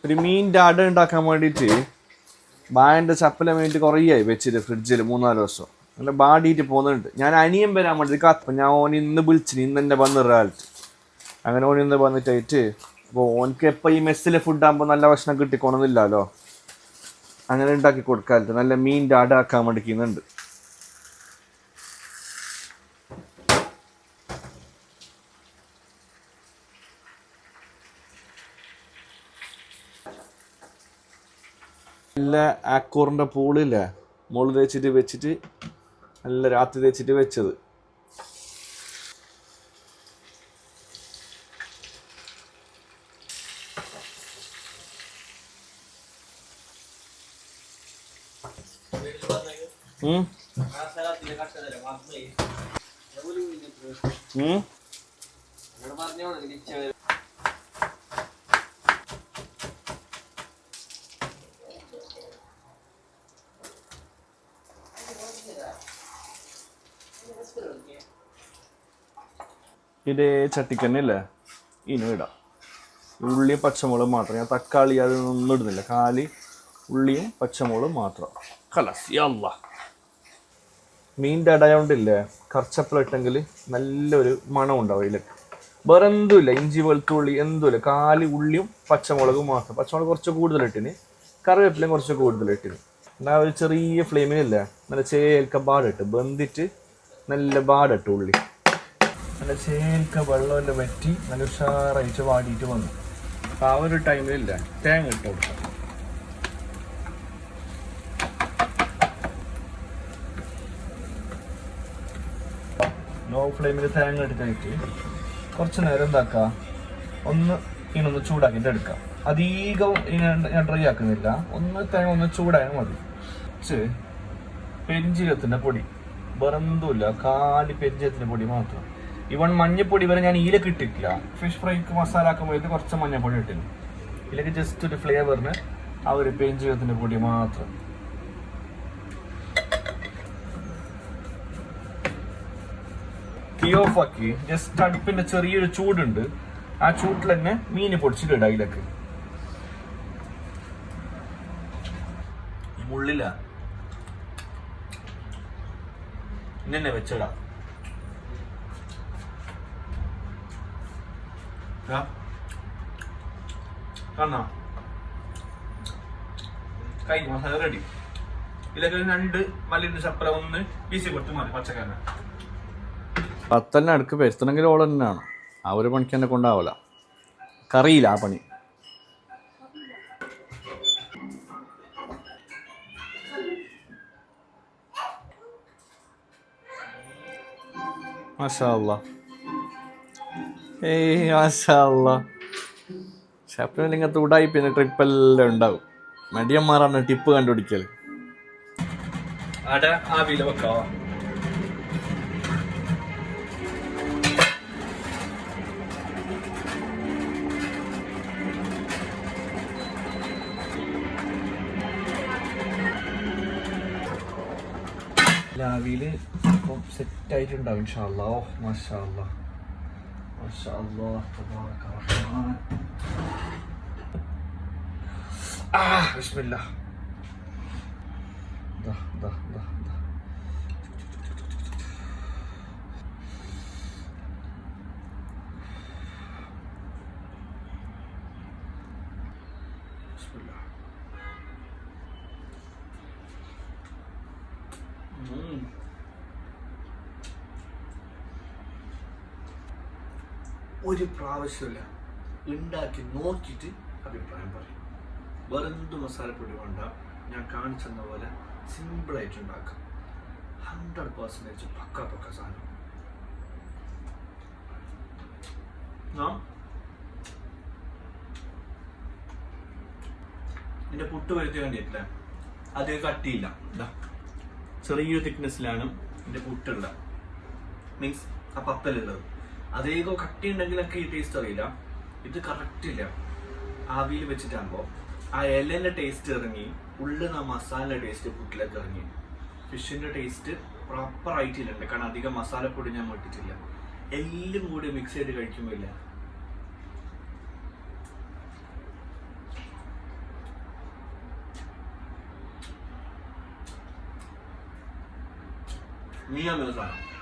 ഒരു മീനിൻ്റെ അട ഉണ്ടാക്കാൻ വേണ്ടിയിട്ട് ബായൻ്റെ ചപ്പല വേണ്ടിയിട്ട് കുറേ ആയി വെച്ചിട്ട് ഫ്രിഡ്ജിൽ 3-4 ദിവസം നല്ല ബാടിയിട്ട് പോകുന്നുണ്ട്. ഞാൻ അനിയൻ വരാൻ വേണ്ടി കാത്ത് ഞാൻ ഓൻ ഇന്ന് വിളിച്ചിന്, ഇന്ന് തന്നെ വന്നിട്ട് അങ്ങനെ ഓൻ ഇന്ന് വന്നിട്ടായിട്ട്. അപ്പോൾ ഓനക്ക് എപ്പോൾ ഈ മെസ്സിലെ ഫുഡാകുമ്പോൾ നല്ല ഭക്ഷണം കിട്ടിക്കോണമെന്നില്ലല്ലോ, അങ്ങനെ ഉണ്ടാക്കി കൊടുക്കാറുണ്ട്. നല്ല മീനിൻ്റെ അട ആക്കാൻ വേണ്ടിക്കുന്നുണ്ട്. നല്ല ആക്കൂറിൻ്റെ പൂളില്ലേ മുകളിൽ തേച്ചിട്ട് വെച്ചിട്ട് നല്ല രാത്രി തേച്ചിട്ട് വെച്ചത്. ഇതേ ചട്ടിക്ക് തന്നെ അല്ലേ ഇനി ഇടാം. ഉള്ളിയും പച്ചമുളകും മാത്രം, ഞാൻ തക്കാളി അതൊന്നും ഇടുന്നില്ല. കാലി ഉള്ളിയും പച്ചമുളകും മാത്രം. ഖലാസ് യല്ലാ. മീനിൻ്റെ അടയോണ്ടില്ലേ കർച്ചപ്പലിട്ടെങ്കിൽ നല്ലൊരു മണം ഉണ്ടാവും അതിലേക്ക്. വേറെ എന്തുമില്ല, ഇഞ്ചി വെളുത്തുള്ളി എന്തുമില്ല, കാലി ഉള്ളിയും പച്ചമുളകും മാത്രം. പച്ചമുളക് കുറച്ച് കൂടുതലിട്ടിന്, കറിവേപ്പിലയും കുറച്ച് കൂടുതലിട്ടിന്. എന്നാൽ ഒരു ചെറിയ ഫ്ലെയിമിലില്ലേ നല്ല ചേൽക്ക ബാടിട്ട് ബന്ധിട്ട് നല്ല ബാടിട്ട് ഉള്ളി നല്ല ചേൽക്ക വെള്ളമെല്ലാം വറ്റി നല്ല ഉഷാറായിട്ട് വാടിയിട്ട് വന്നു. അപ്പോൾ ആ ഒരു ടൈമിലില്ല തേങ്ങ ഇട്ട് കൊടുക്കാം. ലോ ഫ്ലെയിമിൽ തേങ്ങ എടുത്തിട്ട് കുറച്ച് നേരം എന്താക്കുക, ഇനൊന്ന് ചൂടാക്കിയിട്ട് എടുക്കാം. അധികം ഞാൻ ഡ്രൈ ആക്കുന്നില്ല, തേങ്ങ ഒന്ന് ചൂടായാൽ മതി. പെരിഞ്ചീരകത്തിൻ്റെ പൊടി വേറെന്തുമില്ല, കാലി പെരിഞ്ചീരകത്തിൻ്റെ പൊടി മാത്രം. ഇവൺ മഞ്ഞപ്പൊടി വരെ ഞാൻ ഇതിലേക്ക് ഇട്ടിട്ടില്ല. ഫിഷ് ഫ്രൈക്ക് മസാല ആക്കുമ്പോഴേക്ക് കുറച്ച് മഞ്ഞപ്പൊടി ഇട്ടിരുന്നു. ഇതിലേക്ക് ജസ്റ്റ് ഒരു ഫ്ലേവറിന് ആ ഒരു പെരിഞ്ചീരകത്തിൻ്റെ പൊടി മാത്രം. തീ ഓഫാക്കി ജസ്റ്റ് അടുപ്പിന്റെ ചെറിയൊരു ചൂടുണ്ട്, ആ ചൂട്ടിൽ തന്നെ മീന് പൊടിച്ചിട്ട് ഇടാം. അതിലേക്ക് ഈ മുള്ളില ഇന്നെ വെച്ചിടാം. കാണാം കഴിഞ്ഞ മസാല റെഡി. ഇതിലേക്ക് 2 മല്ലിന്റെ ചപ്പല ഒന്ന് പീസി കൊടുത്ത് മതി പച്ചക്കറി. 10 അടുക്ക് വരുത്തണമെങ്കിൽ ഓൾ തന്നെയാണ്, ആ ഒരു പണിക്ക് എന്നെ കൊണ്ടാവില്ല, കറിയില്ല ആ പണി. മാഷാ അല്ലാ, മാഷാ അല്ലാ. ഷെഫിന് ഇങ്ങനത്തെ ഉടായി പിന്നെ ട്രിപ്പെല്ലാം ഉണ്ടാവും. മടിയന്മാരാണ് ടിപ്പ് കണ്ടുപിടിക്കൽ. അട ആവിയിൽ വെക്കാവോ? ആവിയിൽ ഇപ്പം സെറ്റായിട്ടുണ്ടാവും ഇൻഷാ അല്ലാ. ഓ മാഷാ അല്ലാ, മാഷാ അല്ലാ, തബാറക റഹ്മാൻ. ബിസ്മില്ലാ. ദാ ദാ ദാ ദാ. ബിസ്മില്ലാ. ഒരു പ്രാവശ്യമില്ല ഉണ്ടാക്കി നോക്കിയിട്ട് അഭിപ്രായം പറയും. വേറെന്ത് മസാലപ്പൊടി വേണ്ട, ഞാൻ കാണിച്ചെന്ന പോലെ സിമ്പിളായിട്ട് ഉണ്ടാക്കാം. 100% പക്ക സാധനം. എൻ്റെ പുട്ട് വരുത്തി വേണ്ടിയിട്ടില്ല, അത് കട്ടിയില്ല. ചെറിയൊരു തിക്നെസ്സിലാണ് എൻ്റെ പുട്ടുള്ള, മീൻസ് ആ പത്തലുള്ളത്. അതേകോ കട്ടി ഉണ്ടെങ്കിലൊക്കെ ഈ ടേസ്റ്റ് അറിയില്ല, ഇത് കറക്റ്റ് ഇല്ല. ആവിയിൽ വെച്ചിട്ടാകുമ്പോൾ ആ ഇലേൻ്റെ ടേസ്റ്റ് ഇറങ്ങി, ഉള്ളിൽ ആ മസാല ടേസ്റ്റ് പുട്ടിലേക്ക് ഇറങ്ങി. ഫിഷിൻ്റെ ടേസ്റ്റ് പ്രോപ്പർ ആയിട്ടില്ലുണ്ട്, കാരണം അധികം മസാലപ്പൊടി ഞാൻ ഇട്ടിട്ടില്ല. എല്ലാം കൂടി മിക്സ് ചെയ്ത് കഴിക്കുമ്പോൾ ഇല്ല മീൻ അങ്ങനെ സാധനം